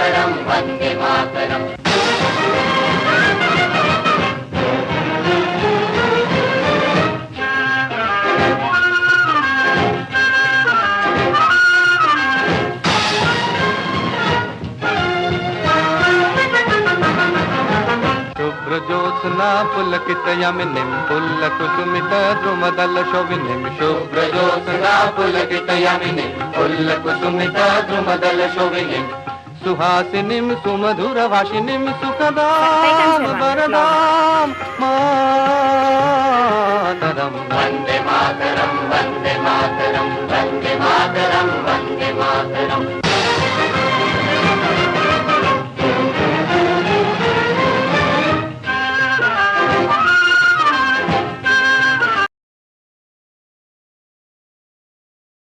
मातरम वंदे मातरम। शुभ्रज्योत्स्ना पुलकितयामिनीं पुल्लकुसुमितद्रुमदल शोभिनीं शुभ्रज्योत्स्ना पुलकितयामिनीं पुल्लकुसुमितद्रुमदल शोभिनीं सुहासिनीं सुमधुरभाषिणीं सुखदां वरदां मातरं वंदे मातरम वंदे मातरम वंदे मातरम वंदे मातरम।